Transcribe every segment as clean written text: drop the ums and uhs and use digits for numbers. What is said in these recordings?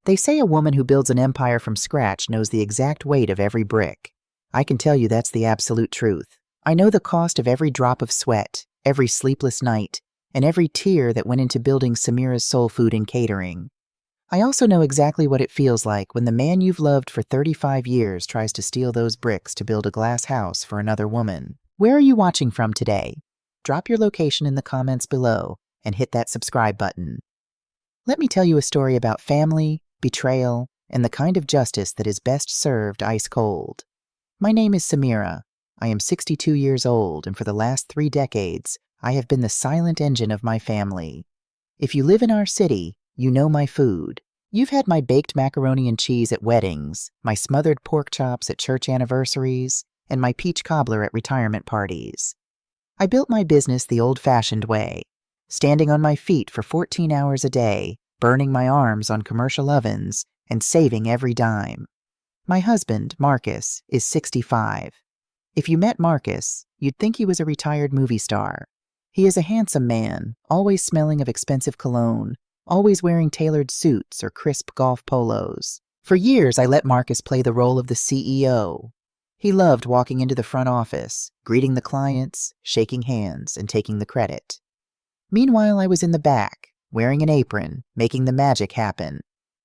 They say a woman who builds an empire from scratch knows the exact weight of every brick. I can tell you that's the absolute truth. I know the cost of every drop of sweat, every sleepless night, and every tear that went into building Samira's Soul Food and Catering. I also know exactly what it feels like when the man you've loved for 35 years tries to steal those bricks to build a glass house for another woman. Where are you watching from today? Drop your location in the comments below and hit that subscribe button. Let me tell you a story about family, betrayal, and the kind of justice that is best served ice cold. My name is Samira. I am 62 years old, and for the last 3 decades, I have been the silent engine of my family. If you live in our city, you know my food. You've had my baked macaroni and cheese at weddings, my smothered pork chops at church anniversaries, and my peach cobbler at retirement parties. I built my business the old-fashioned way, standing on my feet for 14 hours a day, burning my arms on commercial ovens, and saving every dime. My husband, Marcus, is 65. If you met Marcus, you'd think he was a retired movie star. He is a handsome man, always smelling of expensive cologne, always wearing tailored suits or crisp golf polos. For years, I let Marcus play the role of the CEO. He loved walking into the front office, greeting the clients, shaking hands, and taking the credit. Meanwhile, I was in the back, wearing an apron, making the magic happen.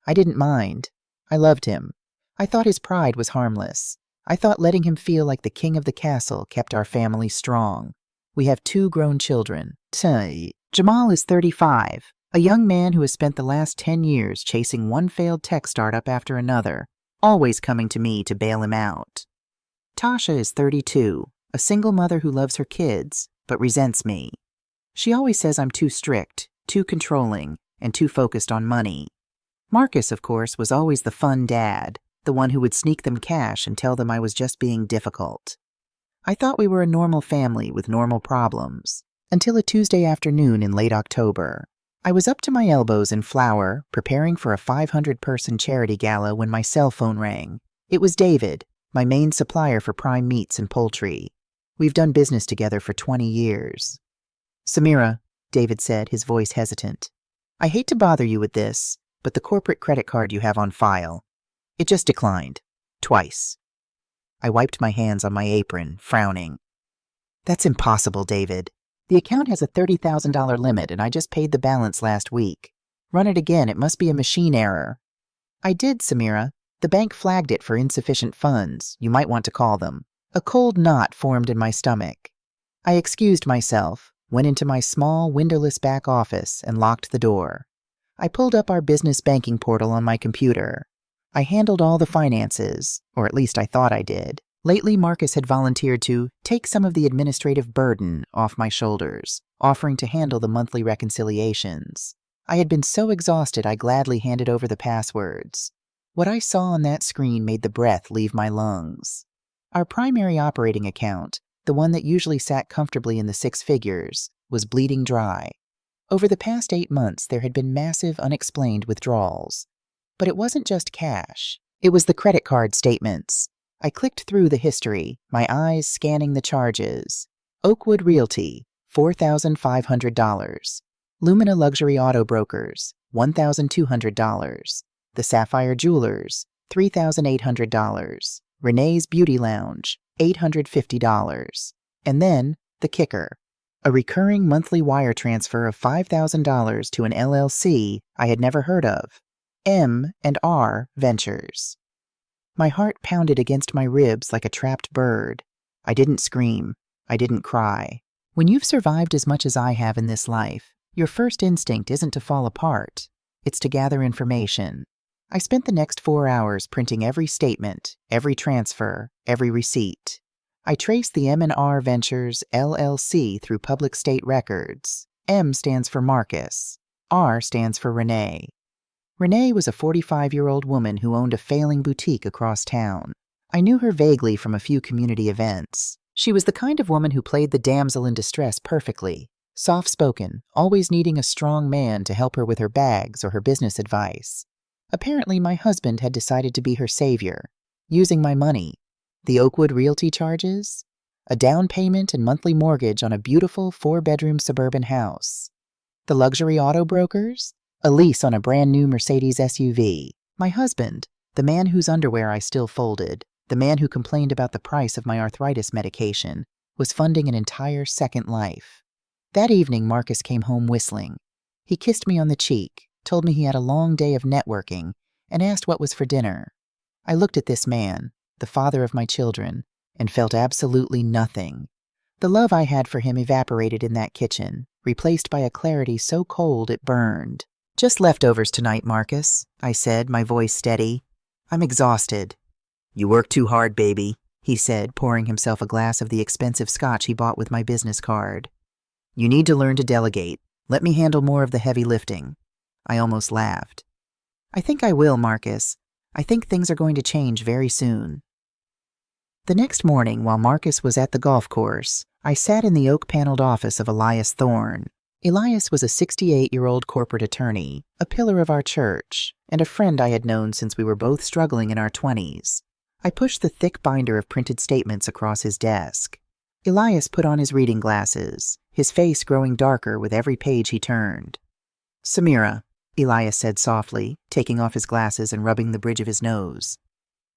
I didn't mind. I loved him. I thought his pride was harmless. I thought letting him feel like the king of the castle kept our family strong. We have 2 grown children. Jamal is 35, a young man who has spent the last 10 years chasing one failed tech startup after another, always coming to me to bail him out. Tasha is 32, a single mother who loves her kids, but resents me. She always says I'm too strict, too controlling, and too focused on money. Marcus, of course, was always the fun dad, the one who would sneak them cash and tell them I was just being difficult. I thought we were a normal family with normal problems, until a Tuesday afternoon in late October. I was up to my elbows in flour, preparing for a 500-person charity gala when my cell phone rang. It was David, my main supplier for prime meats and poultry. We've done business together for 20 years. Samira, David said, his voice hesitant. I hate to bother you with this, but the corporate credit card you have on file, it just declined. Twice. I wiped my hands on my apron, frowning. That's impossible, David. The account has a $30,000 limit, and I just paid the balance last week. Run it again. It must be a machine error. I did, Samira. The bank flagged it for insufficient funds, you might want to call them. A cold knot formed in my stomach. I excused myself, went into my small, windowless back office, and locked the door. I pulled up our business banking portal on my computer. I handled all the finances, or at least I thought I did. Lately, Marcus had volunteered to take some of the administrative burden off my shoulders, offering to handle the monthly reconciliations. I had been so exhausted I gladly handed over the passwords. What I saw on that screen made the breath leave my lungs. Our primary operating account, the one that usually sat comfortably in the 6 figures, was bleeding dry. Over the past 8 months, there had been massive unexplained withdrawals. But it wasn't just cash. It was the credit card statements. I clicked through the history, my eyes scanning the charges. Oakwood Realty, $4,500. Lumina Luxury Auto Brokers, $1,200. The Sapphire Jewelers, $3,800. Renee's Beauty Lounge, $850. And then, the kicker. A recurring monthly wire transfer of $5,000 to an LLC I had never heard of. M&R Ventures. My heart pounded against my ribs like a trapped bird. I didn't scream. I didn't cry. When you've survived as much as I have in this life, your first instinct isn't to fall apart. It's to gather information. I spent the next 4 hours printing every statement, every transfer, every receipt. I traced the M&R Ventures LLC through public state records. M stands for Marcus. R stands for Renee. Renee was a 45-year-old woman who owned a failing boutique across town. I knew her vaguely from a few community events. She was the kind of woman who played the damsel in distress perfectly, soft-spoken, always needing a strong man to help her with her bags or her business advice. Apparently, my husband had decided to be her savior, using my money. The Oakwood Realty charges? A down payment and monthly mortgage on a beautiful 4-bedroom suburban house. The luxury auto brokers? A lease on a brand new Mercedes SUV. My husband, the man whose underwear I still folded, the man who complained about the price of my arthritis medication, was funding an entire second life. That evening, Marcus came home whistling. He kissed me on the cheek, told me he had a long day of networking, and asked what was for dinner. I looked at this man, the father of my children, and felt absolutely nothing. The love I had for him evaporated in that kitchen, replaced by a clarity so cold it burned. "Just leftovers tonight, Marcus," I said, my voice steady. "I'm exhausted." "You work too hard, baby," he said, pouring himself a glass of the expensive scotch he bought with my business card. "You need to learn to delegate. Let me handle more of the heavy lifting." I almost laughed. "I think I will, Marcus. I think things are going to change very soon." The next morning, while Marcus was at the golf course, I sat in the oak-paneled office of Elias Thorne. Elias was a 68-year-old corporate attorney, a pillar of our church, and a friend I had known since we were both struggling in our 20s. I pushed the thick binder of printed statements across his desk. Elias put on his reading glasses, his face growing darker with every page he turned. "Samira," Elias said softly, taking off his glasses and rubbing the bridge of his nose.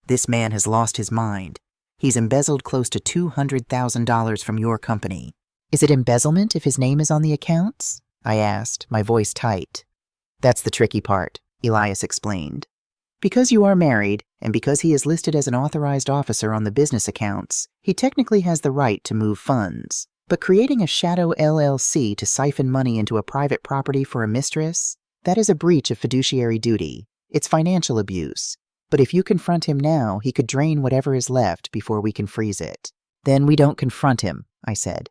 "This man has lost his mind. He's embezzled close to $200,000 from your company." "Is it embezzlement if his name is on the accounts?" I asked, my voice tight. "That's the tricky part," Elias explained. "Because you are married, and because he is listed as an authorized officer on the business accounts, he technically has the right to move funds. But creating a shadow LLC to siphon money into a private property for a mistress, that is a breach of fiduciary duty. It's financial abuse. But if you confront him now, he could drain whatever is left before we can freeze it." "Then we don't confront him," I said.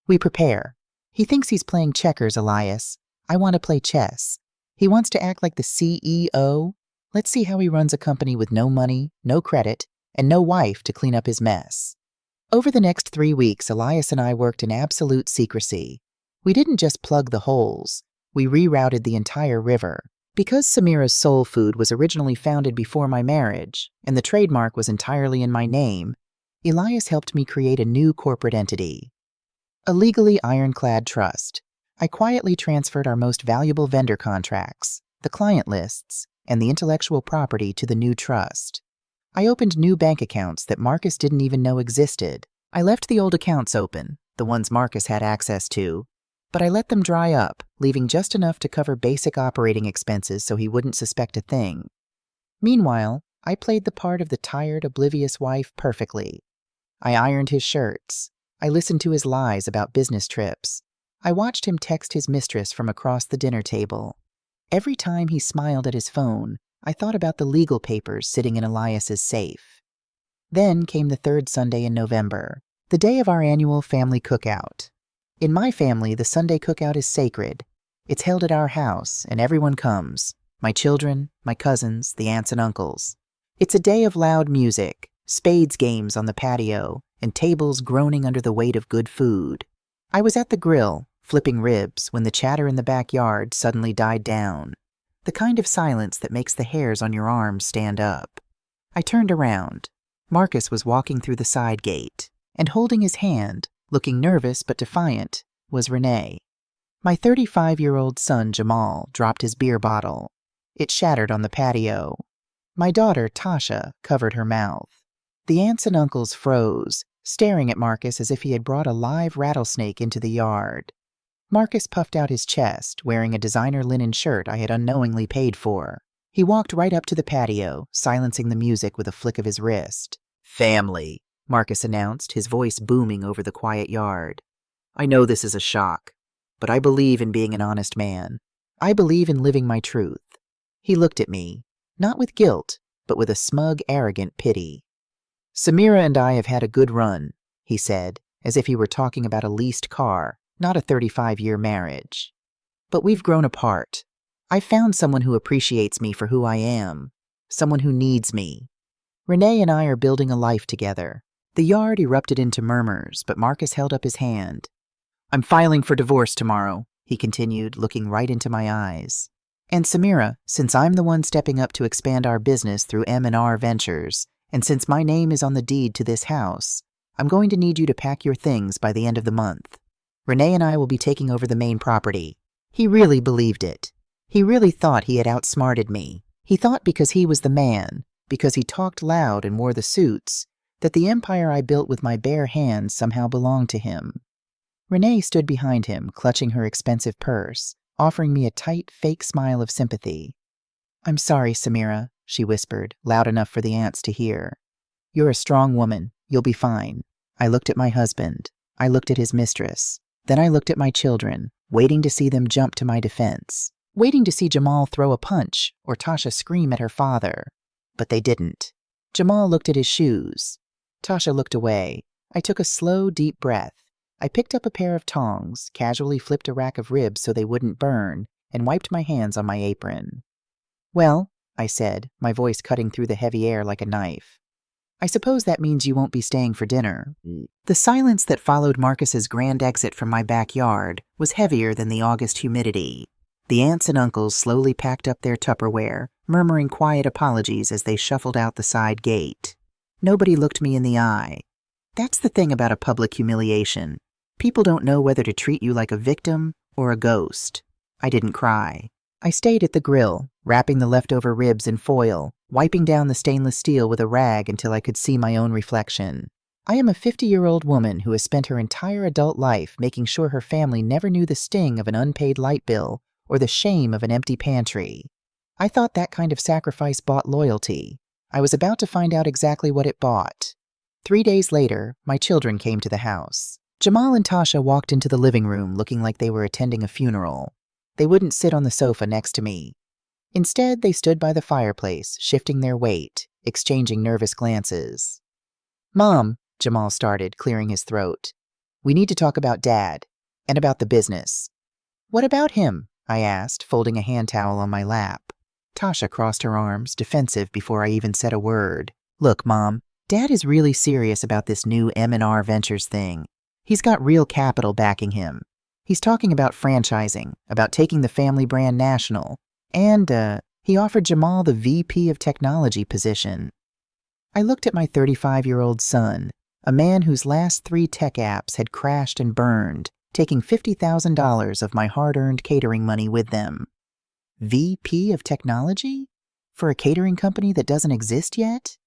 "We prepare. He thinks he's playing checkers, Elias. I want to play chess. He wants to act like the CEO. Let's see how he runs a company with no money, no credit, and no wife to clean up his mess." Over the next 3 weeks, Elias and I worked in absolute secrecy. We didn't just plug the holes. We rerouted the entire river. Because Samira's soul food was originally founded before my marriage, and the trademark was entirely in my name, Elias helped me create a new corporate entity. A legally ironclad trust. I quietly transferred our most valuable vendor contracts, the client lists, and the intellectual property to the new trust. I opened new bank accounts that Marcus didn't even know existed. I left the old accounts open, the ones Marcus had access to, but I let them dry up, leaving just enough to cover basic operating expenses so he wouldn't suspect a thing. Meanwhile, I played the part of the tired, oblivious wife perfectly. I ironed his shirts. I listened to his lies about business trips. I watched him text his mistress from across the dinner table. Every time he smiled at his phone, I thought about the legal papers sitting in Elias's safe. Then came the third Sunday in November, the day of our annual family cookout. In my family, the Sunday cookout is sacred. It's held at our house, and everyone comes. My children, my cousins, the aunts and uncles. It's a day of loud music, spades games on the patio, and tables groaning under the weight of good food. I was at the grill, flipping ribs, when the chatter in the backyard suddenly died down. The kind of silence that makes the hairs on your arms stand up. I turned around. Marcus was walking through the side gate, and holding his hand, looking nervous but defiant, was Renee. My 35-year-old son, Jamal, dropped his beer bottle. It shattered on the patio. My daughter, Tasha, covered her mouth. The aunts and uncles froze, staring at Marcus as if he had brought a live rattlesnake into the yard. Marcus puffed out his chest, wearing a designer linen shirt I had unknowingly paid for. He walked right up to the patio, silencing the music with a flick of his wrist. "Family," Marcus announced, his voice booming over the quiet yard. "I know this is a shock, but I believe in being an honest man. I believe in living my truth." He looked at me, not with guilt, but with a smug, arrogant pity. "Samira and I have had a good run," he said, as if he were talking about a leased car, not a 35-year marriage. "But we've grown apart. I've found someone who appreciates me for who I am, someone who needs me. Renee and I are building a life together." The yard erupted into murmurs, but Marcus held up his hand. "I'm filing for divorce tomorrow," he continued, looking right into my eyes. "And Samira, since I'm the one stepping up to expand our business through M&R Ventures, and since my name is on the deed to this house, I'm going to need you to pack your things by the end of the month. Renee and I will be taking over the main property." He really believed it. He really thought he had outsmarted me. He thought because he was the man, because he talked loud and wore the suits, that the empire I built with my bare hands somehow belonged to him. Renee stood behind him, clutching her expensive purse, offering me a tight, fake smile of sympathy. "I'm sorry, Samira," she whispered, loud enough for the aunts to hear. "You're a strong woman. You'll be fine." I looked at my husband. I looked at his mistress. Then I looked at my children, waiting to see them jump to my defense, waiting to see Jamal throw a punch or Tasha scream at her father. But they didn't. Jamal looked at his shoes. Tasha looked away. I took a slow, deep breath. I picked up a pair of tongs, casually flipped a rack of ribs so they wouldn't burn, and wiped my hands on my apron. "Well," I said, my voice cutting through the heavy air like a knife, "I suppose that means you won't be staying for dinner." The silence that followed Marcus's grand exit from my backyard was heavier than the August humidity. The aunts and uncles slowly packed up their Tupperware, murmuring quiet apologies as they shuffled out the side gate. Nobody looked me in the eye. That's the thing about a public humiliation. People don't know whether to treat you like a victim or a ghost. I didn't cry. I stayed at the grill, wrapping the leftover ribs in foil, wiping down the stainless steel with a rag until I could see my own reflection. I am a 50-year-old woman who has spent her entire adult life making sure her family never knew the sting of an unpaid light bill or the shame of an empty pantry. I thought that kind of sacrifice bought loyalty. I was about to find out exactly what it bought. 3 days later, my children came to the house. Jamal and Tasha walked into the living room looking like they were attending a funeral. They wouldn't sit on the sofa next to me. Instead, they stood by the fireplace, shifting their weight, exchanging nervous glances. "Mom," Jamal started, clearing his throat, "we need to talk about Dad, and about the business." "What about him?" I asked, folding a hand towel on my lap. Tasha crossed her arms, defensive before I even said a word. "Look, Mom, Dad is really serious about this new M&R Ventures thing. He's got real capital backing him. He's talking about franchising, about taking the family brand national, and he offered Jamal the VP of technology position." I looked at my 35-year-old son, a man whose last 3 tech apps had crashed and burned, taking $50,000 of my hard-earned catering money with them. VP of technology? For a catering company that doesn't exist yet?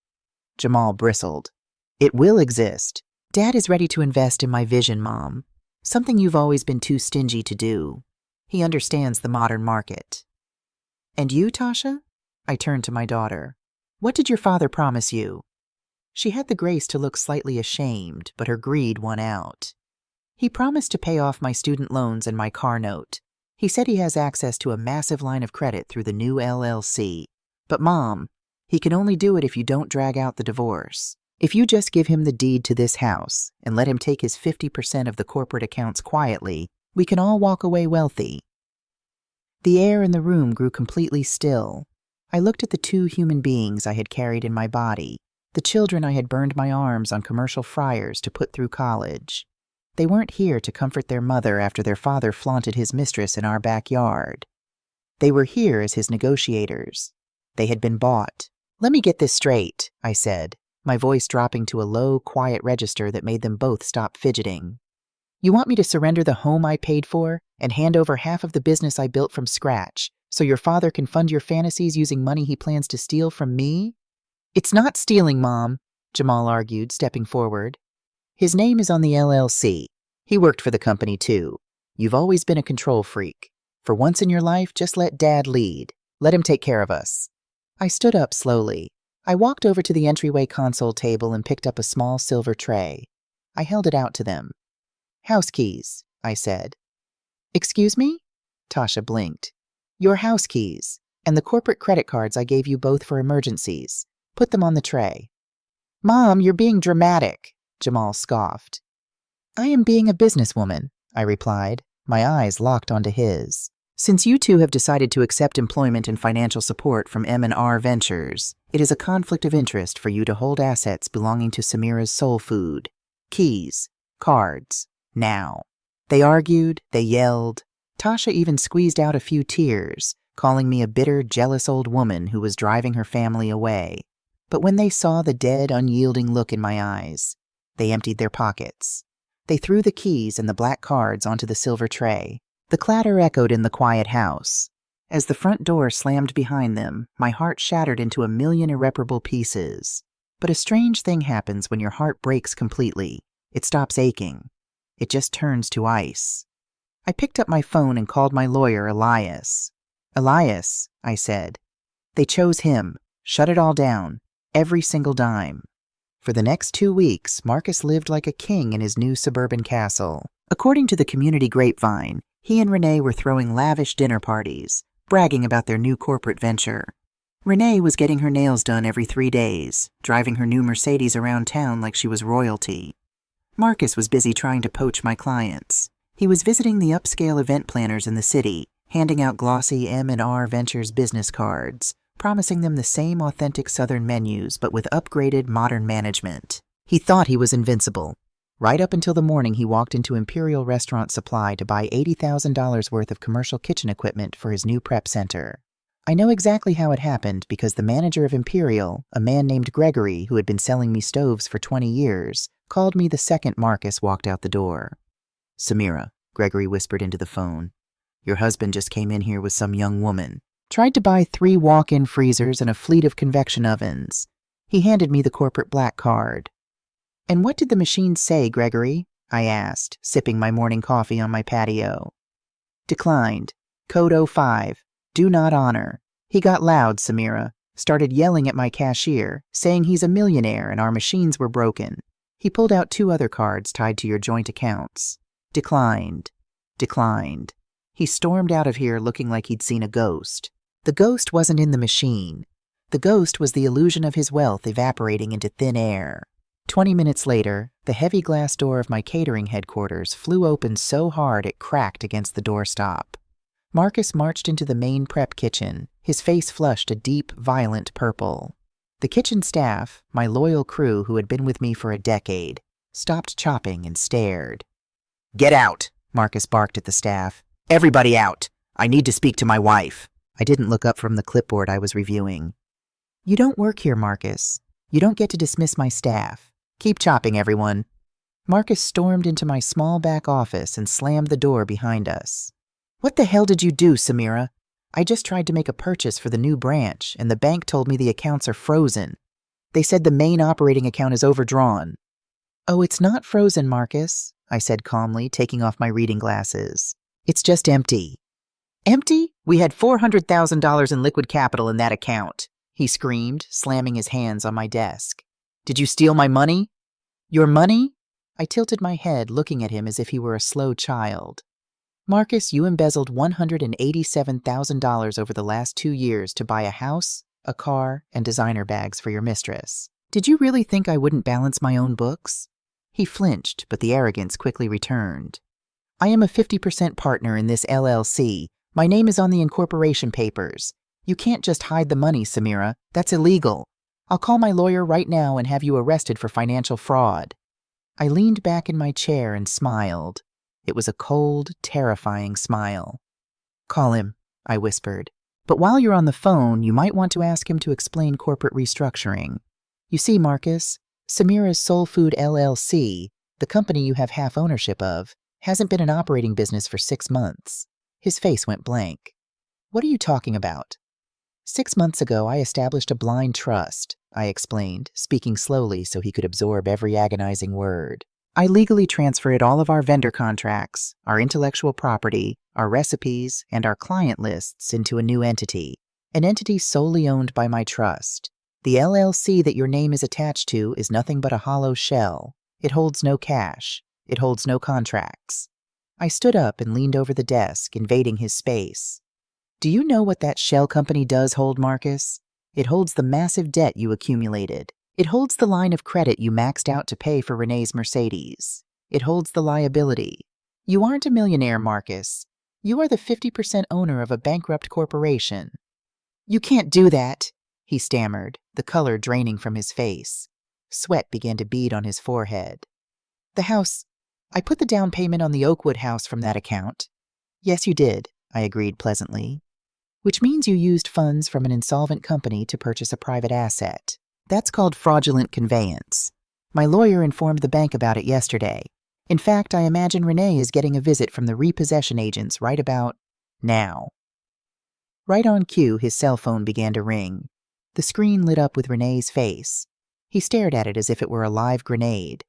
Jamal bristled. "It will exist. Dad is ready to invest in my vision, Mom. Something you've always been too stingy to do. He understands the modern market." "And you, Tasha?" I turned to my daughter. "What did your father promise you?" She had the grace to look slightly ashamed, but her greed won out. "He promised to pay off my student loans and my car note. He said he has access to a massive line of credit through the new LLC. But Mom, he can only do it if you don't drag out the divorce. If you just give him the deed to this house and let him take his 50% of the corporate accounts quietly, we can all walk away wealthy." The air in the room grew completely still. I looked at the 2 human beings I had carried in my body, the children I had burned my arms on commercial fryers to put through college. They weren't here to comfort their mother after their father flaunted his mistress in our backyard. They were here as his negotiators. They had been bought. "Let me get this straight," I said, my voice dropping to a low, quiet register that made them both stop fidgeting. "You want me to surrender the home I paid for and hand over half of the business I built from scratch so your father can fund your fantasies using money he plans to steal from me?" "It's not stealing, Mom," Jamal argued, stepping forward. "His name is on the LLC. He worked for the company, too. You've always been a control freak. For once in your life, just let Dad lead. Let him take care of us." I stood up slowly. I walked over to the entryway console table and picked up a small silver tray. I held it out to them. "House keys," I said. "Excuse me?" Tasha blinked. "Your house keys, and the corporate credit cards I gave you both for emergencies. Put them on the tray." "Mom, you're being dramatic," Jamal scoffed. "I am being a businesswoman," I replied, my eyes locked onto his. "Since you two have decided to accept employment and financial support from M&R Ventures, it is a conflict of interest for you to hold assets belonging to Samira's soul food. Keys, cards, now." They argued, they yelled. Tasha even squeezed out a few tears, calling me a bitter, jealous old woman who was driving her family away. But when they saw the dead, unyielding look in my eyes, they emptied their pockets. They threw the keys and the black cards onto the silver tray. The clatter echoed in the quiet house. As the front door slammed behind them, my heart shattered into a million irreparable pieces. But a strange thing happens when your heart breaks completely. It stops aching. It just turns to ice. I picked up my phone and called my lawyer, Elias. "Elias," I said. "They chose him. Shut it all down. Every single dime." For the next 2 weeks, Marcus lived like a king in his new suburban castle. According to the community grapevine, he and Renee were throwing lavish dinner parties, bragging about their new corporate venture. Renee was getting her nails done every 3 days, driving her new Mercedes around town like she was royalty. Marcus was busy trying to poach my clients. He was visiting the upscale event planners in the city, handing out glossy M&R Ventures business cards, promising them the same authentic Southern menus but with upgraded modern management. He thought he was invincible. Right up until the morning he walked into Imperial Restaurant Supply to buy $80,000 worth of commercial kitchen equipment for his new prep center. I know exactly how it happened because the manager of Imperial, a man named Gregory who had been selling me stoves for 20 years, called me the second Marcus walked out the door. "Samira," Gregory whispered into the phone, "your husband just came in here with some young woman. Tried to buy 3 walk-in freezers and a fleet of convection ovens." He handed me the corporate black card. "And what did the machine say, Gregory?" I asked, sipping my morning coffee on my patio. "Declined. Code 05. Do not honor." He got loud, Samira. Started yelling at my cashier, saying he's a millionaire and our machines were broken. He pulled out 2 other cards tied to your joint accounts. Declined. Declined. He stormed out of here looking like he'd seen a ghost. The ghost wasn't in the machine. The ghost was the illusion of his wealth evaporating into thin air. 20 minutes later, the heavy glass door of my catering headquarters flew open so hard it cracked against the doorstop. Marcus marched into the main prep kitchen, his face flushed a deep, violent purple. The kitchen staff, my loyal crew who had been with me for a decade, stopped chopping and stared. "Get out," Marcus barked at the staff. "Everybody out. I need to speak to my wife." I didn't look up from the clipboard I was reviewing. "You don't work here, Marcus. You don't get to dismiss my staff. Keep chopping, everyone." Marcus stormed into my small back office and slammed the door behind us. "What the hell did you do, Samira? I just tried to make a purchase for the new branch, and the bank told me the accounts are frozen. They said the main operating account is overdrawn." "Oh, it's not frozen, Marcus," I said calmly, taking off my reading glasses. "It's just empty." "Empty? We had $400,000 in liquid capital in that account," he screamed, slamming his hands on my desk. "Did you steal my money?" "Your money?" I tilted my head, looking at him as if he were a slow child. "Marcus, you embezzled $187,000 over the last 2 years to buy a house, a car, and designer bags for your mistress. Did you really think I wouldn't balance my own books?" He flinched, but the arrogance quickly returned. "I am a 50% partner in this LLC. My name is on the incorporation papers. You can't just hide the money, Samira. That's illegal. I'll call my lawyer right now and have you arrested for financial fraud." I leaned back in my chair and smiled. It was a cold, terrifying smile. "Call him," I whispered. "But while you're on the phone, you might want to ask him to explain corporate restructuring. You see, Marcus, Samira's Soul Food LLC, the company you have half ownership of, hasn't been an operating business for 6 months. His face went blank. "What are you talking about?" 6 months ago, I established a blind trust, I explained, speaking slowly so he could absorb every agonizing word. I legally transferred all of our vendor contracts, our intellectual property, our recipes, and our client lists into a new entity, an entity solely owned by my trust. The LLC that your name is attached to is nothing but a hollow shell. It holds no cash. It holds no contracts. I stood up and leaned over the desk, invading his space. "Do you know what that shell company does hold, Marcus? It holds the massive debt you accumulated. It holds the line of credit you maxed out to pay for Renee's Mercedes. It holds the liability. You aren't a millionaire, Marcus. You are the 50% owner of a bankrupt corporation." "You can't do that," he stammered, the color draining from his face. Sweat began to bead on his forehead. "The house. I put the down payment on the Oakwood house from that account." "Yes, you did," I agreed pleasantly. "Which means you used funds from an insolvent company to purchase a private asset. That's called fraudulent conveyance. My lawyer informed the bank about it yesterday. In fact, I imagine Renee is getting a visit from the repossession agents right about now." Right on cue, his cell phone began to ring. The screen lit up with Renee's face. He stared at it as if it were a live grenade.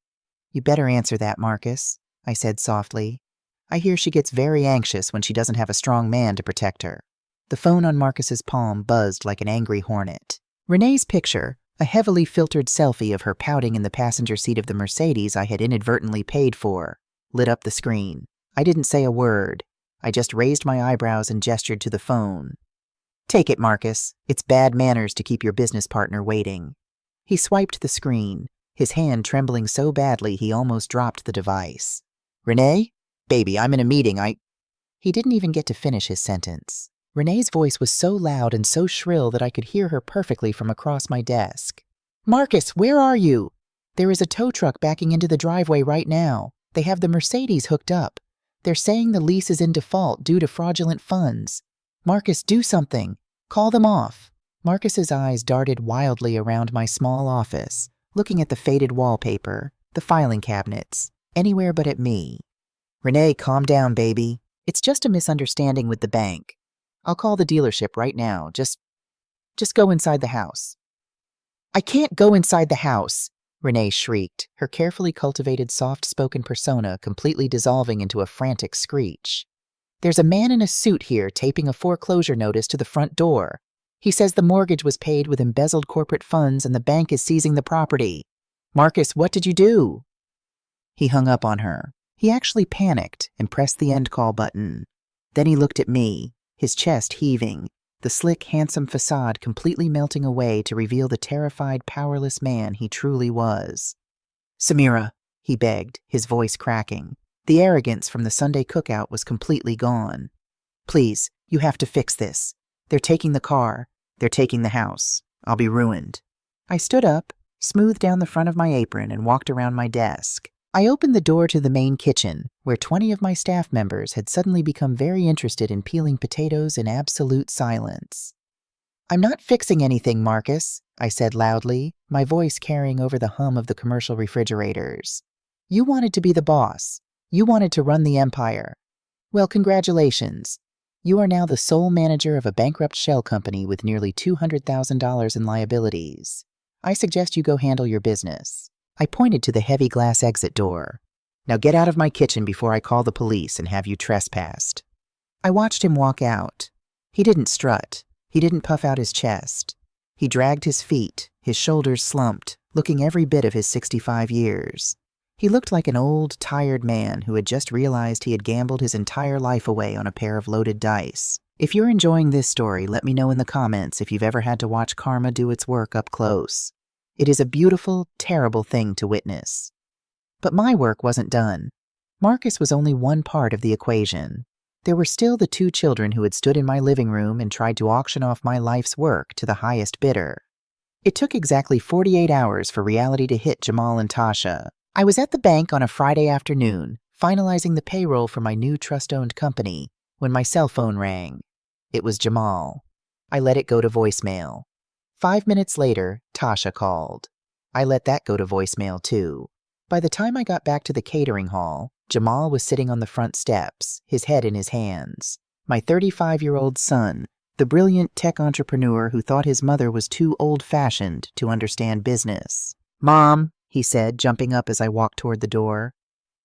"You better answer that, Marcus," I said softly. "I hear she gets very anxious when she doesn't have a strong man to protect her." The phone on Marcus's palm buzzed like an angry hornet. Renee's picture, a heavily filtered selfie of her pouting in the passenger seat of the Mercedes I had inadvertently paid for, lit up the screen. I didn't say a word. I just raised my eyebrows and gestured to the phone. "Take it, Marcus. It's bad manners to keep your business partner waiting." He swiped the screen, his hand trembling so badly he almost dropped the device. "Renee? Baby, I'm in a meeting. He didn't even get to finish his sentence. Renee's voice was so loud and so shrill that I could hear her perfectly from across my desk. "Marcus, where are you? There is a tow truck backing into the driveway right now. They have the Mercedes hooked up. They're saying the lease is in default due to fraudulent funds. Marcus, do something. Call them off." Marcus's eyes darted wildly around my small office, looking at the faded wallpaper, the filing cabinets, anywhere but at me. "Renee, calm down, baby. It's just a misunderstanding with the bank. I'll call the dealership right now. Just go inside the house." "I can't go inside the house," Renee shrieked, her carefully cultivated soft-spoken persona completely dissolving into a frantic screech. "There's a man in a suit here taping a foreclosure notice to the front door. He says the mortgage was paid with embezzled corporate funds and the bank is seizing the property. Marcus, what did you do?" He hung up on her. He actually panicked and pressed the end call button. Then he looked at me, his chest heaving, the slick, handsome facade completely melting away to reveal the terrified, powerless man he truly was. "Samira," he begged, his voice cracking. The arrogance from the Sunday cookout was completely gone. "Please, you have to fix this. They're taking the car. They're taking the house. I'll be ruined." I stood up, smoothed down the front of my apron, and walked around my desk. I opened the door to the main kitchen, where 20 of my staff members had suddenly become very interested in peeling potatoes in absolute silence. "I'm not fixing anything, Marcus," I said loudly, my voice carrying over the hum of the commercial refrigerators. "You wanted to be the boss. You wanted to run the empire. Well, congratulations. You are now the sole manager of a bankrupt shell company with nearly $200,000 in liabilities. I suggest you go handle your business." I pointed to the heavy glass exit door. "Now get out of my kitchen before I call the police and have you trespassed." I watched him walk out. He didn't strut. He didn't puff out his chest. He dragged his feet, his shoulders slumped, looking every bit of his 65 years. He looked like an old, tired man who had just realized he had gambled his entire life away on a pair of loaded dice. If you're enjoying this story, let me know in the comments if you've ever had to watch karma do its work up close. It is a beautiful, terrible thing to witness. But my work wasn't done. Marcus was only one part of the equation. There were still the 2 children who had stood in my living room and tried to auction off my life's work to the highest bidder. It took exactly 48 hours for reality to hit Jamal and Tasha. I was at the bank on a Friday afternoon, finalizing the payroll for my new trust-owned company, when my cell phone rang. It was Jamal. I let it go to voicemail. 5 minutes later, Tasha called. I let that go to voicemail too. By the time I got back to the catering hall, Jamal was sitting on the front steps, his head in his hands. My 35-year-old son, the brilliant tech entrepreneur who thought his mother was too old-fashioned to understand business. "Mom," he said, jumping up as I walked toward the door.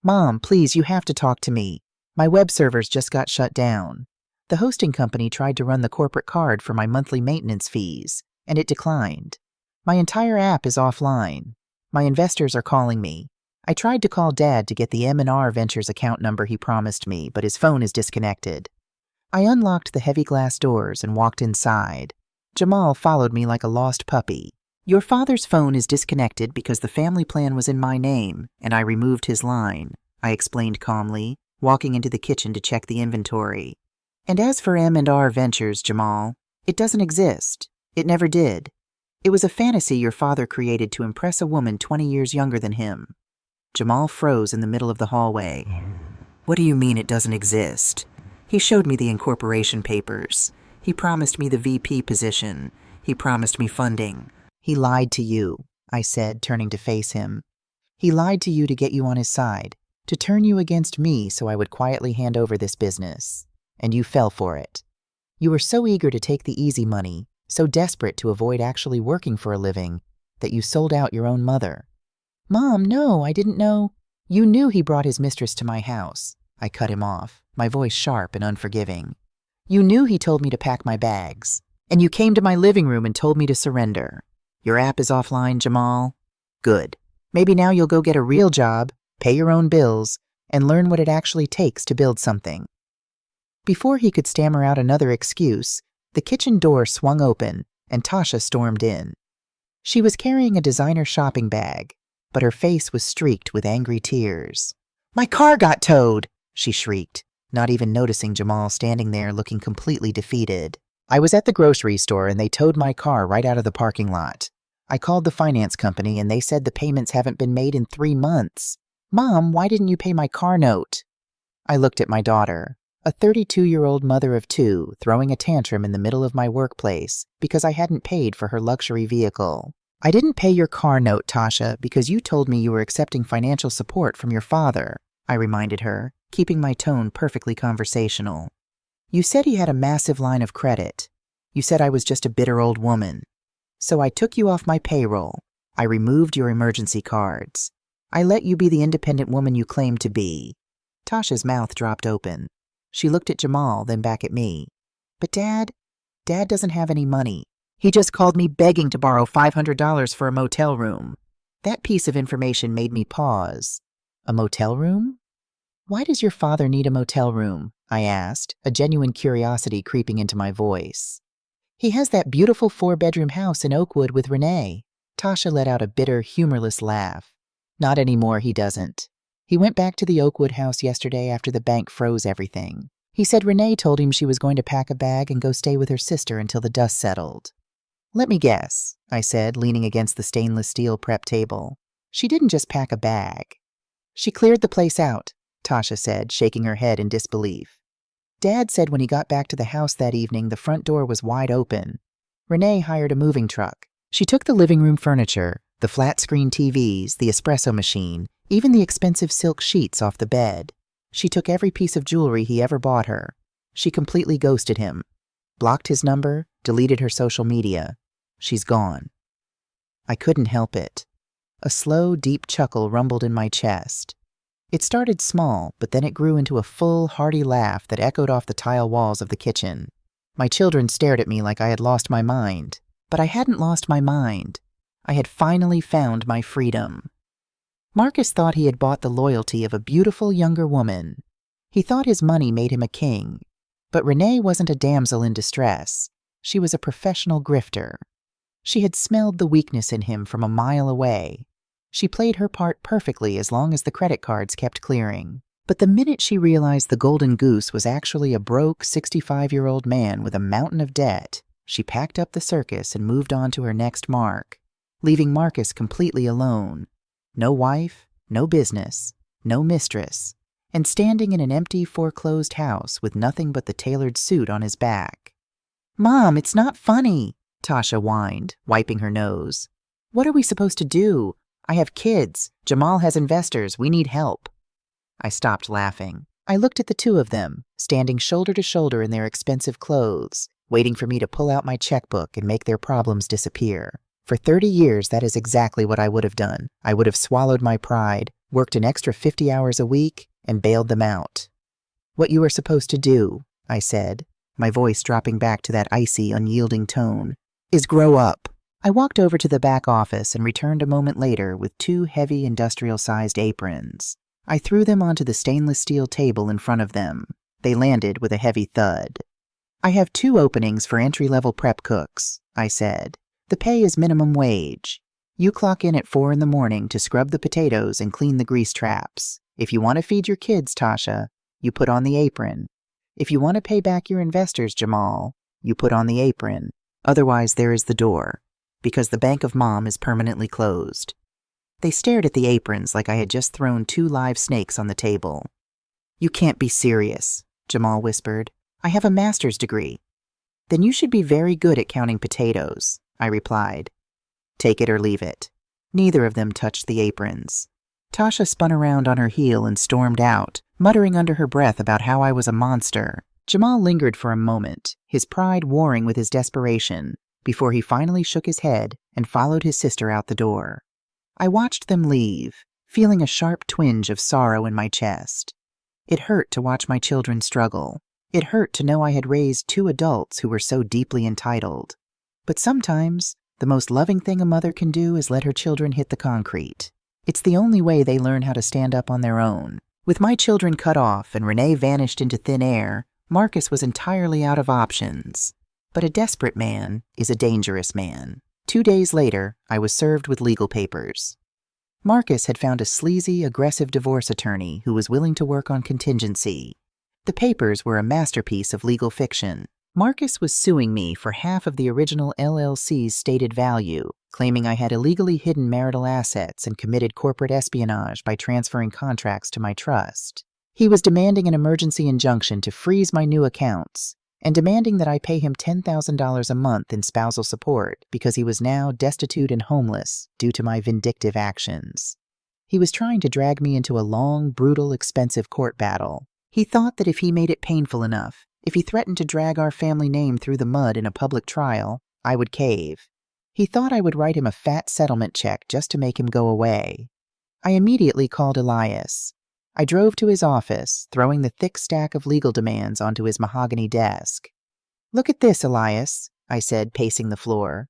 "Mom, please, you have to talk to me. My web servers just got shut down. The hosting company tried to run the corporate card for my monthly maintenance fees, and it declined. My entire app is offline. My investors are calling me. I tried to call Dad to get the M&R Ventures account number he promised me, but his phone is disconnected." I unlocked the heavy glass doors and walked inside. Jamal followed me like a lost puppy. "Your father's phone is disconnected because the family plan was in my name, and I removed his line," I explained calmly, walking into the kitchen to check the inventory. "And as for M&R Ventures, Jamal, it doesn't exist. It never did. It was a fantasy your father created to impress a woman 20 years younger than him." Jamal froze in the middle of the hallway. "What do you mean it doesn't exist?" He showed me the incorporation papers. He promised me the VP position. He promised me funding. "He lied to you," I said, turning to face him. "He lied to you to get you on his side, to turn you against me so I would quietly hand over this business. And you fell for it. You were so eager to take the easy money, so desperate to avoid actually working for a living, that you sold out your own mother." "Mom, no, I didn't know." "You knew he brought his mistress to my house." I cut him off, my voice sharp and unforgiving. "You knew he told me to pack my bags. And you came to my living room and told me to surrender. Your app is offline, Jamal? Good. Maybe now you'll go get a real job, pay your own bills, and learn what it actually takes to build something." Before he could stammer out another excuse, the kitchen door swung open and Tasha stormed in. She was carrying a designer shopping bag, but her face was streaked with angry tears. "My car got towed!" she shrieked, not even noticing Jamal standing there looking completely defeated. "I was at the grocery store and they towed my car right out of the parking lot. I called the finance company and they said the payments haven't been made in 3 months. Mom, why didn't you pay my car note?" I looked at my daughter, a 32-year-old mother of 2, throwing a tantrum in the middle of my workplace because I hadn't paid for her luxury vehicle. "I didn't pay your car note, Tasha, because you told me you were accepting financial support from your father," I reminded her, keeping my tone perfectly conversational. "You said he had a massive line of credit. You said I was just a bitter old woman. So I took you off my payroll. I removed your emergency cards. I let you be the independent woman you claimed to be." Tasha's mouth dropped open. She looked at Jamal, then back at me. "But Dad doesn't have any money. He just called me begging to borrow $500 for a motel room." That piece of information made me pause. "A motel room? Why does your father need a motel room?" I asked, a genuine curiosity creeping into my voice. "He has that beautiful 4-bedroom house in Oakwood with Renee." Tasha let out a bitter, humorless laugh. "Not anymore, he doesn't. He went back to the Oakwood house yesterday after the bank froze everything. He said Renee told him she was going to pack a bag and go stay with her sister until the dust settled." "Let me guess," I said, leaning against the stainless steel prep table. "She didn't just pack a bag." "She cleared the place out," Tasha said, shaking her head in disbelief. "Dad said when he got back to the house that evening, the front door was wide open. Renee hired a moving truck. She took the living room furniture, the flat-screen TVs, the espresso machine, even the expensive silk sheets off the bed. She took every piece of jewelry he ever bought her. She completely ghosted him. Blocked his number, deleted her social media. She's gone." I couldn't help it. A slow, deep chuckle rumbled in my chest. It started small, but then it grew into a full, hearty laugh that echoed off the tile walls of the kitchen. My children stared at me like I had lost my mind. But I hadn't lost my mind. I had finally found my freedom. Marcus thought he had bought the loyalty of a beautiful younger woman. He thought his money made him a king. But Renee wasn't a damsel in distress. She was a professional grifter. She had smelled the weakness in him from a mile away. She played her part perfectly as long as the credit cards kept clearing. But the minute she realized the golden goose was actually a broke 65-year-old man with a mountain of debt, she packed up the circus and moved on to her next mark, leaving Marcus completely alone. No wife, no business, no mistress, and standing in an empty, foreclosed house with nothing but the tailored suit on his back. "Mom, it's not funny," Tasha whined, wiping her nose. "What are we supposed to do? I have kids. Jamal has investors. We need help." I stopped laughing. I looked at the two of them, standing shoulder to shoulder in their expensive clothes, waiting for me to pull out my checkbook and make their problems disappear. For 30 years, that is exactly what I would have done. I would have swallowed my pride, worked an extra 50 hours a week, and bailed them out. "What you are supposed to do," I said, my voice dropping back to that icy, unyielding tone, "is grow up." I walked over to the back office and returned a moment later with 2 heavy industrial-sized aprons. I threw them onto the stainless steel table in front of them. They landed with a heavy thud. "I have 2 openings for entry-level prep cooks," I said. "The pay is minimum wage. You clock in at 4 in the morning to scrub the potatoes and clean the grease traps. If you want to feed your kids, Tasha, you put on the apron. If you want to pay back your investors, Jamal, you put on the apron. Otherwise, there is the door, because the Bank of Mom is permanently closed." They stared at the aprons like I had just thrown 2 live snakes on the table. "You can't be serious," Jamal whispered. "I have a master's degree." "Then you should be very good at counting potatoes," I replied. "Take it or leave it." Neither of them touched the aprons. Tasha spun around on her heel and stormed out, muttering under her breath about how I was a monster. Jamal lingered for a moment, his pride warring with his desperation, before he finally shook his head and followed his sister out the door. I watched them leave, feeling a sharp twinge of sorrow in my chest. It hurt to watch my children struggle. It hurt to know I had raised two adults who were so deeply entitled. But sometimes, the most loving thing a mother can do is let her children hit the concrete. It's the only way they learn how to stand up on their own. With my children cut off and Renee vanished into thin air, Marcus was entirely out of options. But a desperate man is a dangerous man. 2 days later, I was served with legal papers. Marcus had found a sleazy, aggressive divorce attorney who was willing to work on contingency. The papers were a masterpiece of legal fiction. Marcus was suing me for half of the original LLC's stated value, claiming I had illegally hidden marital assets and committed corporate espionage by transferring contracts to my trust. He was demanding an emergency injunction to freeze my new accounts, and demanding that I pay him $10,000 a month in spousal support because he was now destitute and homeless due to my vindictive actions. He was trying to drag me into a long, brutal, expensive court battle. He thought that if he made it painful enough, if he threatened to drag our family name through the mud in a public trial, I would cave. He thought I would write him a fat settlement check just to make him go away. I immediately called Elias. I drove to his office, throwing the thick stack of legal demands onto his mahogany desk. "Look at this, Elias," I said, pacing the floor.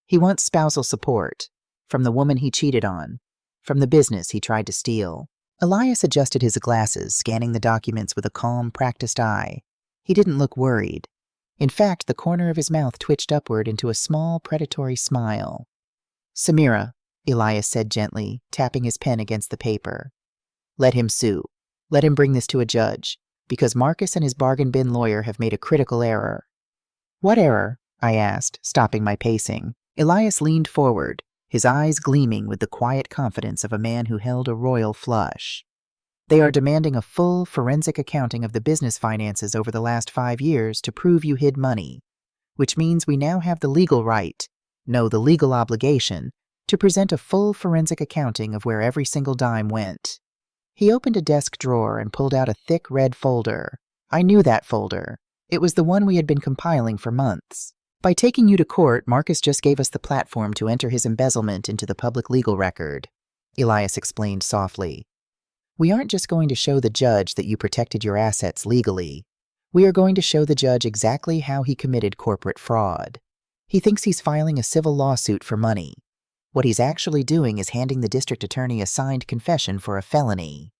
"He wants spousal support. From the woman he cheated on. From the business he tried to steal." Elias adjusted his glasses, scanning the documents with a calm, practiced eye. He didn't look worried. In fact, the corner of his mouth twitched upward into a small, predatory smile. "Samira," Elias said gently, tapping his pen against the paper. "Let him sue. Let him bring this to a judge, because Marcus and his bargain bin lawyer have made a critical error." "What error?" I asked, stopping my pacing. Elias leaned forward, his eyes gleaming with the quiet confidence of a man who held a royal flush. "They are demanding a full forensic accounting of the business finances over the last 5 years to prove you hid money, which means we now have the legal right, no, the legal obligation, to present a full forensic accounting of where every single dime went." He opened a desk drawer and pulled out a thick red folder. I knew that folder. It was the one we had been compiling for months. "By taking you to court, Marcus just gave us the platform to enter his embezzlement into the public legal record," Elias explained softly. "We aren't just going to show the judge that you protected your assets legally. We are going to show the judge exactly how he committed corporate fraud. He thinks he's filing a civil lawsuit for money. What he's actually doing is handing the district attorney a signed confession for a felony."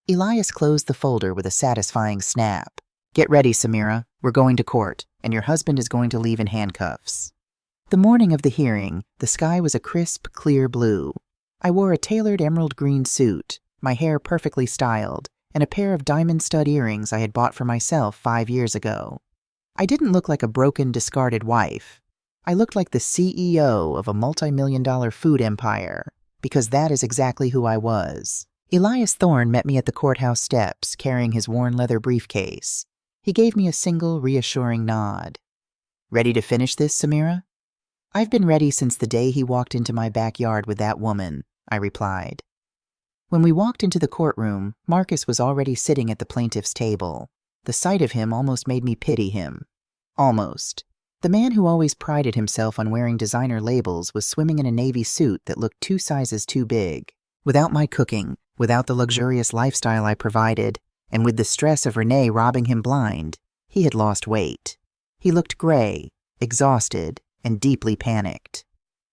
Elias closed the folder with a satisfying snap. "Get ready, Samira. We're going to court, and your husband is going to leave in handcuffs." The morning of the hearing, the sky was a crisp, clear blue. I wore a tailored emerald green suit, my hair perfectly styled, and a pair of diamond stud earrings I had bought for myself 5 years ago. I didn't look like a broken, discarded wife. I looked like the CEO of a multi-million-dollar food empire, because that is exactly who I was. Elias Thorne met me at the courthouse steps, carrying his worn leather briefcase. He gave me a single, reassuring nod. "Ready to finish this, Samira?" "I've been ready since the day he walked into my backyard with that woman," I replied. When we walked into the courtroom, Marcus was already sitting at the plaintiff's table. The sight of him almost made me pity him. Almost. The man who always prided himself on wearing designer labels was swimming in a navy suit that looked 2 sizes too big. Without my cooking, without the luxurious lifestyle I provided, and with the stress of Renee robbing him blind, he had lost weight. He looked gray, exhausted, and deeply panicked.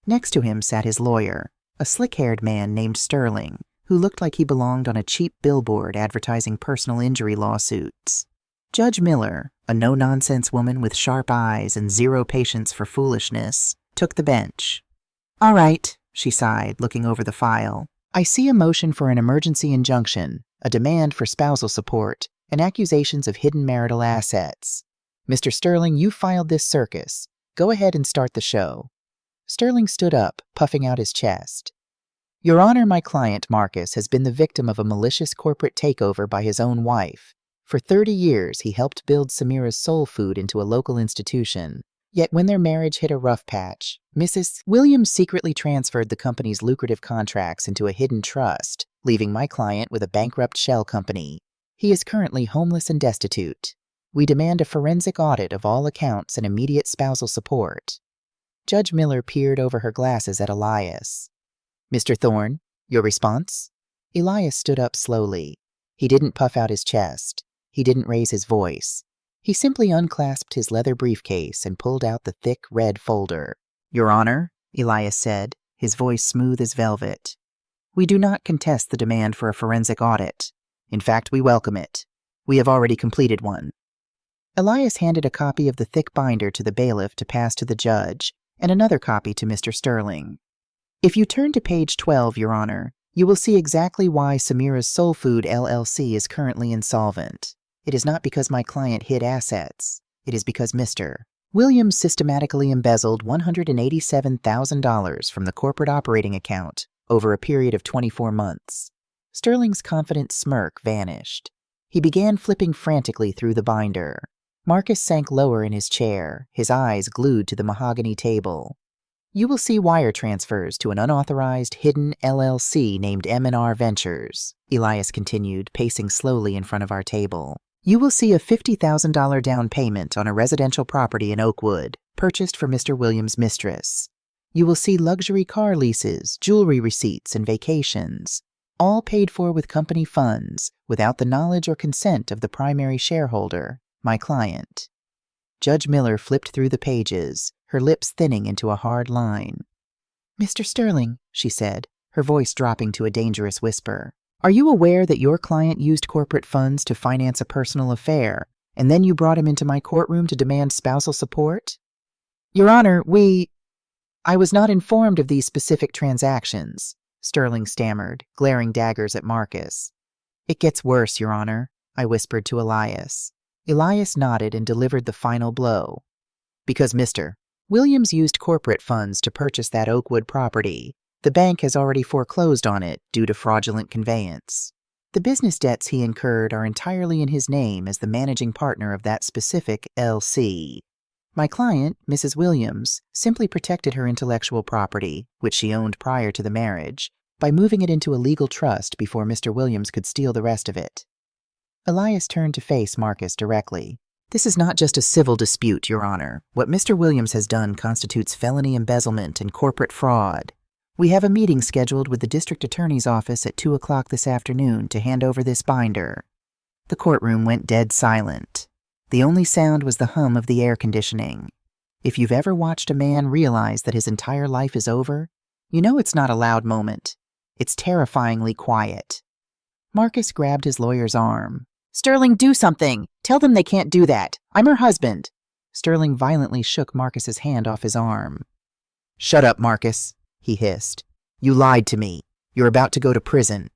Next to him sat his lawyer, a slick-haired man named Sterling, who looked like he belonged on a cheap billboard advertising personal injury lawsuits. Judge Miller, a no-nonsense woman with sharp eyes and zero patience for foolishness, took the bench. "All right," she sighed, looking over the file. "I see a motion for an emergency injunction, a demand for spousal support, and accusations of hidden marital assets. Mr. Sterling, you filed this circus. Go ahead and start the show." Sterling stood up, puffing out his chest. "Your Honor, my client, Marcus, has been the victim of a malicious corporate takeover by his own wife. For 30 years, he helped build Samira's soul food into a local institution. Yet when their marriage hit a rough patch, Mrs. Williams secretly transferred the company's lucrative contracts into a hidden trust, leaving my client with a bankrupt shell company. He is currently homeless and destitute." We demand a forensic audit of all accounts and immediate spousal support. Judge Miller peered over her glasses at Elias. Mr. Thorne, your response? Elias stood up slowly. He didn't puff out his chest. He didn't raise his voice. He simply unclasped his leather briefcase and pulled out the thick red folder. Your Honor, Elias said, his voice smooth as velvet. We do not contest the demand for a forensic audit. In fact, we welcome it. We have already completed one. Elias handed a copy of the thick binder to the bailiff to pass to the judge, and another copy to Mr. Sterling. If you turn to page 12, Your Honor, you will see exactly why Samira's Soul Food LLC is currently insolvent. It is not because my client hid assets. It is because Mr. Williams systematically embezzled $187,000 from the corporate operating account over a period of 24 months. Sterling's confident smirk vanished. He began flipping frantically through the binder. Marcus sank lower in his chair, his eyes glued to the mahogany table. You will see wire transfers to an unauthorized, hidden LLC named M&R Ventures, Elias continued, pacing slowly in front of our table. You will see a $50,000 down payment on a residential property in Oakwood, purchased for Mr. Williams' mistress. You will see luxury car leases, jewelry receipts, and vacations, all paid for with company funds, without the knowledge or consent of the primary shareholder, my client. Judge Miller flipped through the pages, her lips thinning into a hard line. Mr. Sterling, she said, her voice dropping to a dangerous whisper, are you aware that your client used corporate funds to finance a personal affair, and then you brought him into my courtroom to demand spousal support? Your Honor, I was not informed of these specific transactions, Sterling stammered, glaring daggers at Marcus. It gets worse, Your Honor, I whispered to Elias. Elias nodded and delivered the final blow. Because Mr. Williams used corporate funds to purchase that Oakwood property, the bank has already foreclosed on it due to fraudulent conveyance. The business debts he incurred are entirely in his name as the managing partner of that specific LC. My client, Mrs. Williams, simply protected her intellectual property, which she owned prior to the marriage, by moving it into a legal trust before Mr. Williams could steal the rest of it. Elias turned to face Marcus directly. This is not just a civil dispute, Your Honor. What Mr. Williams has done constitutes felony embezzlement and corporate fraud. We have a meeting scheduled with the district attorney's office at 2 o'clock this afternoon to hand over this binder. The courtroom went dead silent. The only sound was the hum of the air conditioning. If you've ever watched a man realize that his entire life is over, you know it's not a loud moment. It's terrifyingly quiet. Marcus grabbed his lawyer's arm. Sterling, do something! Tell them they can't do that. I'm her husband. Sterling violently shook Marcus's hand off his arm. Shut up, Marcus, he hissed. You lied to me. You're about to go to prison.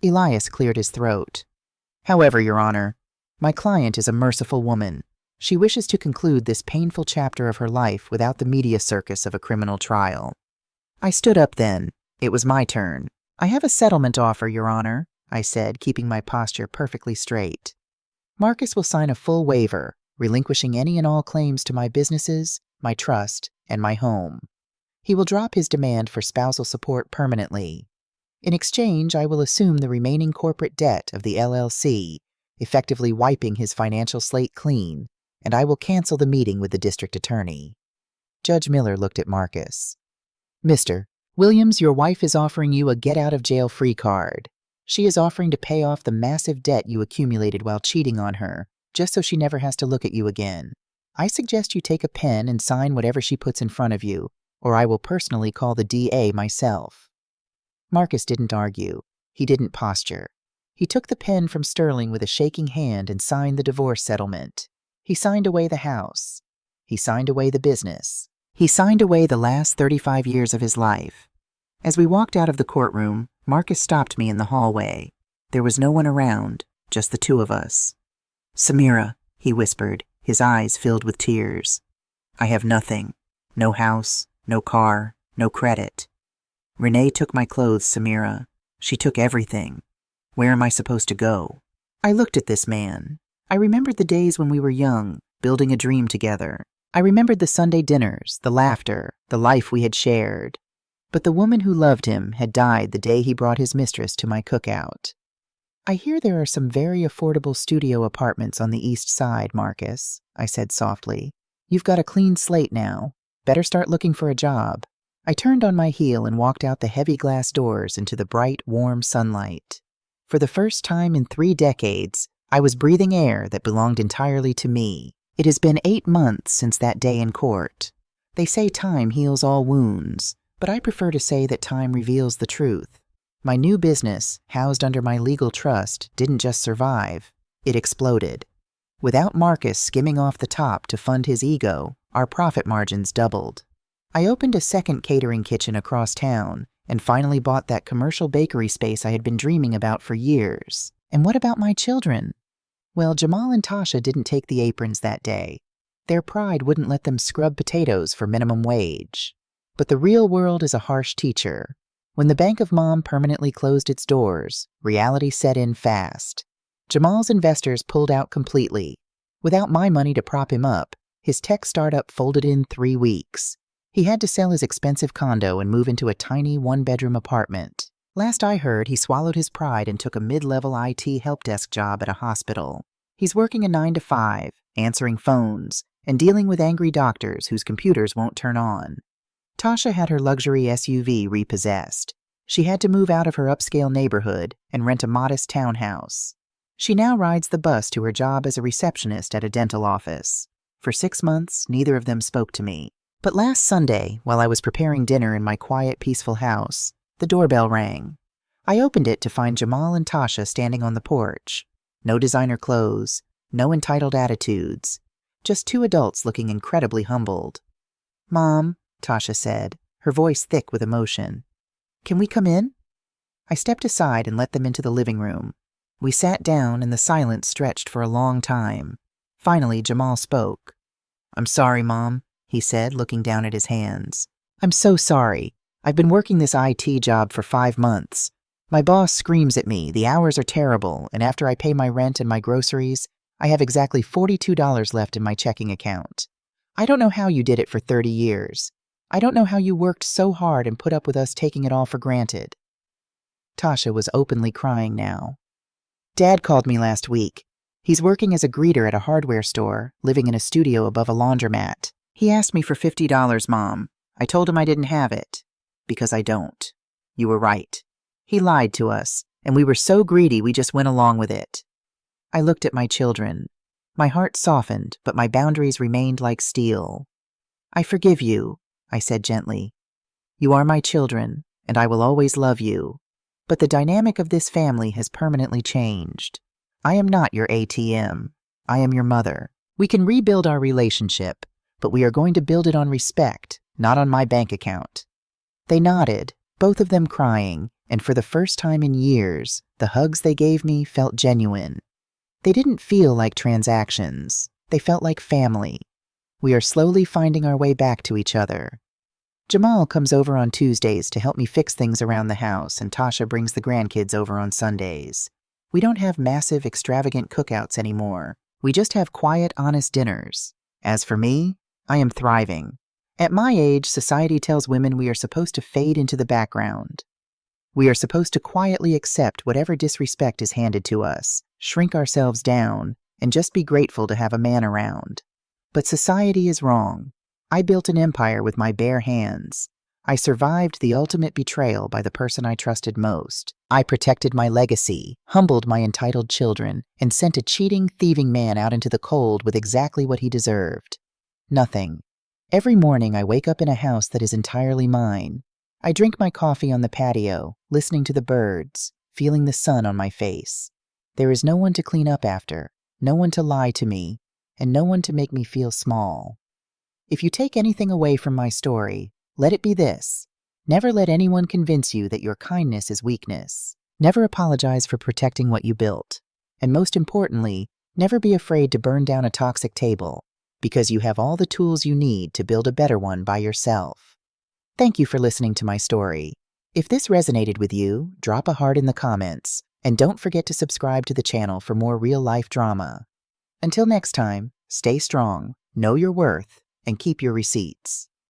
Elias cleared his throat. However, Your Honor, my client is a merciful woman. She wishes to conclude this painful chapter of her life without the media circus of a criminal trial. I stood up then. It was my turn. I have a settlement offer, Your Honor, I said, keeping my posture perfectly straight. Marcus will sign a full waiver, relinquishing any and all claims to my businesses, my trust, and my home. He will drop his demand for spousal support permanently. In exchange, I will assume the remaining corporate debt of the LLC, effectively wiping his financial slate clean, and I will cancel the meeting with the district attorney. Judge Miller looked at Marcus. Mr. Williams, your wife is offering you a get-out-of-jail-free card. She is offering to pay off the massive debt you accumulated while cheating on her, just so she never has to look at you again. I suggest you take a pen and sign whatever she puts in front of you, or I will personally call the DA myself. Marcus didn't argue. He didn't posture. He took the pen from Sterling with a shaking hand and signed the divorce settlement. He signed away the house. He signed away the business. He signed away the last 35 years of his life. As we walked out of the courtroom, Marcus stopped me in the hallway. There was no one around, just the two of us. Samira, he whispered, his eyes filled with tears. I have nothing. No house, no car, no credit. Renee took my clothes, Samira. She took everything. Where am I supposed to go? I looked at this man. I remembered the days when we were young, building a dream together. I remembered the Sunday dinners, the laughter, the life we had shared. But the woman who loved him had died the day he brought his mistress to my cookout. I hear there are some very affordable studio apartments on the east side, Marcus, I said softly. You've got a clean slate now. Better start looking for a job. I turned on my heel and walked out the heavy glass doors into the bright, warm sunlight. For the first time in 3 decades, I was breathing air that belonged entirely to me. It has been 8 months since that day in court. They say time heals all wounds, but I prefer to say that time reveals the truth. My new business, housed under my legal trust, didn't just survive, it exploded. Without Marcus skimming off the top to fund his ego, our profit margins doubled. I opened a second catering kitchen across town and finally bought that commercial bakery space I had been dreaming about for years. And what about my children? Well, Jamal and Tasha didn't take the aprons that day. Their pride wouldn't let them scrub potatoes for minimum wage. But the real world is a harsh teacher. When the Bank of Mom permanently closed its doors, reality set in fast. Jamal's investors pulled out completely. Without my money to prop him up, his tech startup folded in 3 weeks. He had to sell his expensive condo and move into a tiny 1-bedroom apartment. Last I heard, he swallowed his pride and took a mid-level IT help desk job at a hospital. He's working a 9 to 5, answering phones, and dealing with angry doctors whose computers won't turn on. Tasha had her luxury SUV repossessed. She had to move out of her upscale neighborhood and rent a modest townhouse. She now rides the bus to her job as a receptionist at a dental office. For 6 months, neither of them spoke to me. But last Sunday, while I was preparing dinner in my quiet, peaceful house, the doorbell rang. I opened it to find Jamal and Tasha standing on the porch. No designer clothes, no entitled attitudes, just 2 adults looking incredibly humbled. "Mom," Tasha said, her voice thick with emotion. "Can we come in?" I stepped aside and let them into the living room. We sat down and the silence stretched for a long time. Finally, Jamal spoke. "I'm sorry, Mom," he said, looking down at his hands. "I'm so sorry. I've been working this IT job for 5 months. My boss screams at me, the hours are terrible, and after I pay my rent and my groceries, I have exactly $42 left in my checking account. I don't know how you did it for 30 years. I don't know how you worked so hard and put up with us taking it all for granted." Tasha was openly crying now. "Dad called me last week. He's working as a greeter at a hardware store, living in a studio above a laundromat. He asked me for $50, Mom. I told him I didn't have it. Because I don't. You were right. He lied to us, and we were so greedy we just went along with it." I looked at my children. My heart softened, but my boundaries remained like steel. "I forgive you," I said gently. "You are my children, and I will always love you. But the dynamic of this family has permanently changed. I am not your ATM. I am your mother. We can rebuild our relationship, but we are going to build it on respect, not on my bank account." They nodded, both of them crying, and for the first time in years, the hugs they gave me felt genuine. They didn't feel like transactions. They felt like family. We are slowly finding our way back to each other. Jamal comes over on Tuesdays to help me fix things around the house, and Tasha brings the grandkids over on Sundays. We don't have massive, extravagant cookouts anymore. We just have quiet, honest dinners. As for me, I am thriving. At my age, society tells women we are supposed to fade into the background. We are supposed to quietly accept whatever disrespect is handed to us, shrink ourselves down, and just be grateful to have a man around. But society is wrong. I built an empire with my bare hands. I survived the ultimate betrayal by the person I trusted most. I protected my legacy, humbled my entitled children, and sent a cheating, thieving man out into the cold with exactly what he deserved. Nothing. Every morning I wake up in a house that is entirely mine. I drink my coffee on the patio, listening to the birds, feeling the sun on my face. There is no one to clean up after, no one to lie to me, and no one to make me feel small. If you take anything away from my story, let it be this. Never let anyone convince you that your kindness is weakness. Never apologize for protecting what you built. And most importantly, never be afraid to burn down a toxic table, because you have all the tools you need to build a better one by yourself. Thank you for listening to my story. If this resonated with you, drop a heart in the comments, and don't forget to subscribe to the channel for more real-life drama. Until next time, stay strong, know your worth, and keep your receipts.